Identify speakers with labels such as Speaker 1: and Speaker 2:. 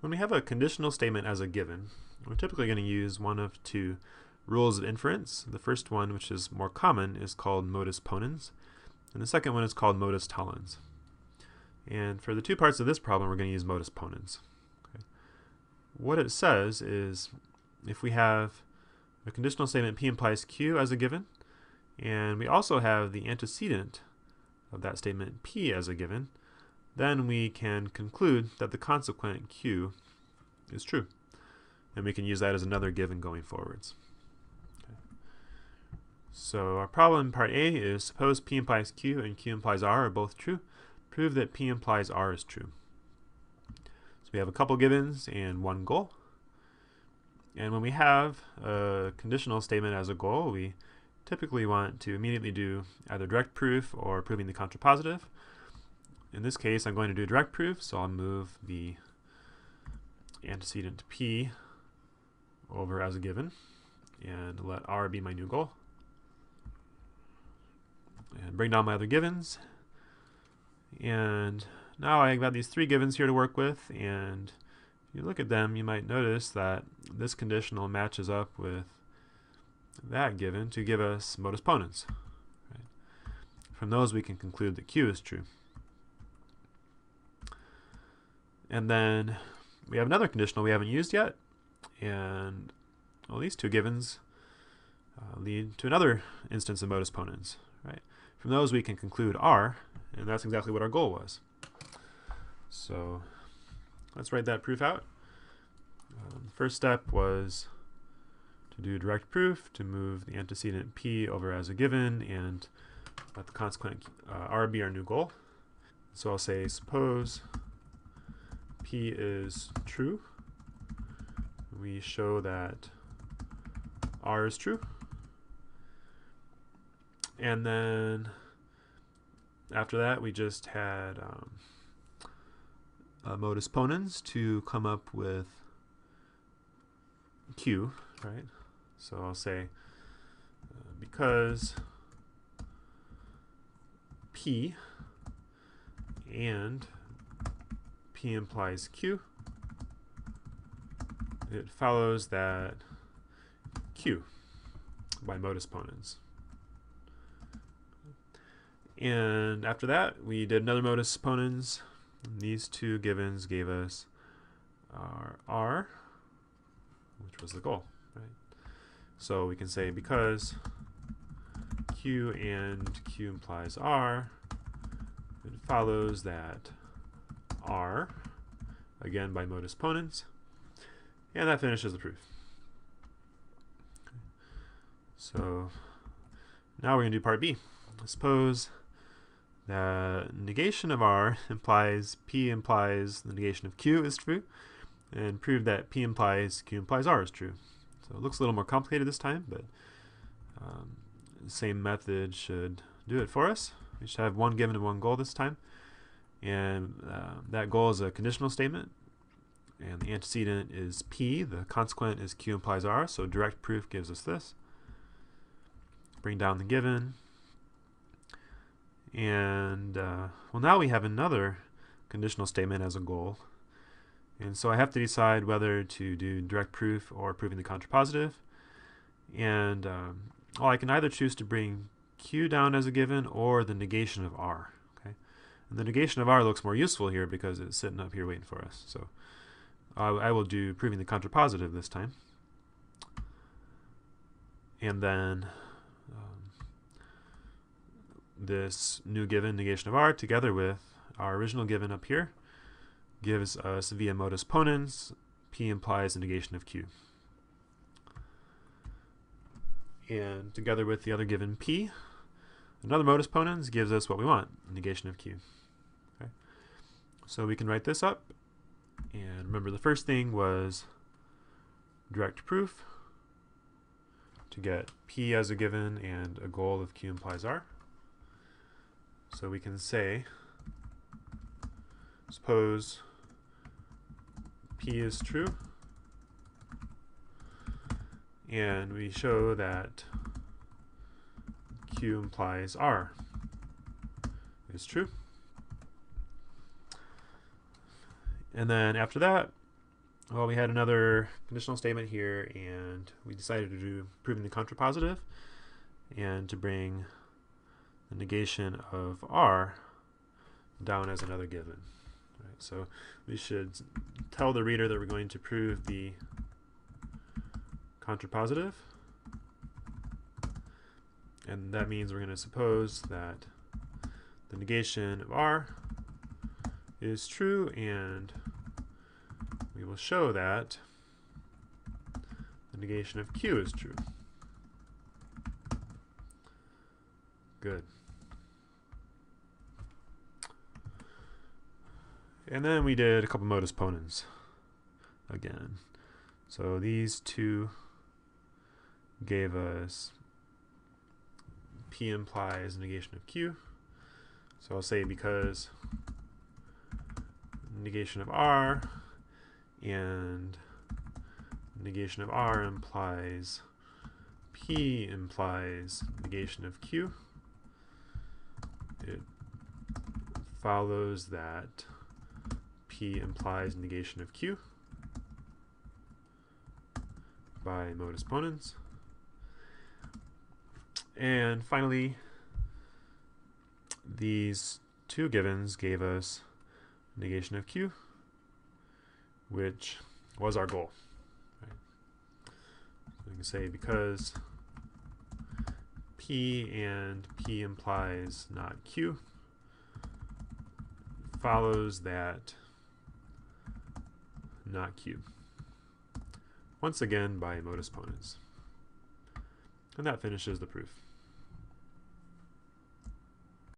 Speaker 1: When we have a conditional statement as a given, we're typically going to use one of two rules of inference. The first one, which is more common, is called modus ponens, and the second one is called modus tollens. And for the two parts of this problem, we're going to use modus ponens. Okay. What it says is if we have a conditional statement P implies Q as a given, and we also have the antecedent of that statement P as a given, then we can conclude that the consequent Q is true. And we can use that as another given going forwards. Okay. So our problem in part A is suppose P implies Q and Q implies R are both true. Prove that P implies R is true. So we have a couple givens and one goal. And when we have a conditional statement as a goal, we typically want to immediately do either direct proof or proving the contrapositive. In this case, I'm going to do direct proof, so I'll move the antecedent P over as a given and let R be my new goal. And bring down my other givens. And now I've got these three givens here to work with, and if you look at them, you might notice that this conditional matches up with that given to give us modus ponens. Right? From those, we can conclude that Q is true. And then we have another conditional we haven't used yet, and well, these two givens lead to another instance of modus ponens. Right? From those, we can conclude R, and that's exactly what our goal was. So let's write that proof out. The first step was to do direct proof, to move the antecedent P over as a given, and let the consequent R be our new goal. So I'll say suppose P is true. We show that R is true. And then after that, we just had modus ponens to come up with Q, right? So I'll say because P and P implies Q, it follows that Q by modus ponens. And after that, we did another modus ponens. These two givens gave us our R, which was the goal, right? So we can say because Q and Q implies R, it follows that R, again by modus ponens, and that finishes the proof. Okay. So now we're going to do part B. Suppose the negation of R implies P implies the negation of Q is true, and prove that P implies Q implies R is true. So it looks a little more complicated this time, but the same method should do it for us. We should have one given and one goal this time, and that goal is a conditional statement, and the antecedent is P, the consequent is Q implies R, so direct proof gives us this. Bring down the given. And well, now we have another conditional statement as a goal, and so I have to decide whether to do direct proof or proving the contrapositive. And well, I can either choose to bring Q down as a given or the negation of R. Okay, and the negation of R looks more useful here because it's sitting up here waiting for us. So I will do proving the contrapositive this time, and then this new given, negation of R, together with our original given up here, gives us via modus ponens, P implies the negation of Q. And together with the other given P, another modus ponens gives us what we want, negation of Q. Okay. So we can write this up, and remember the first thing was direct proof to get P as a given and a goal of Q implies R. So we can say, suppose P is true, and we show that Q implies R is true. And then after that, Well, we had another conditional statement here, and we decided to do proving the contrapositive and to bring the negation of R down as another given. Right, so we should tell the reader that we're going to prove the contrapositive, and that means we're going to suppose that the negation of R is true, and we will show that the negation of Q is true. Good. And then we did a couple modus ponens again. So these two gave us P implies negation of Q. So I'll say because negation of R and negation of R implies P implies negation of Q, it follows that P implies negation of Q by modus ponens. And finally, these two givens gave us negation of Q, which was our goal. Right? So we can say because P and P implies not Q, follows that not Q. Once again by modus ponens. And that finishes the proof.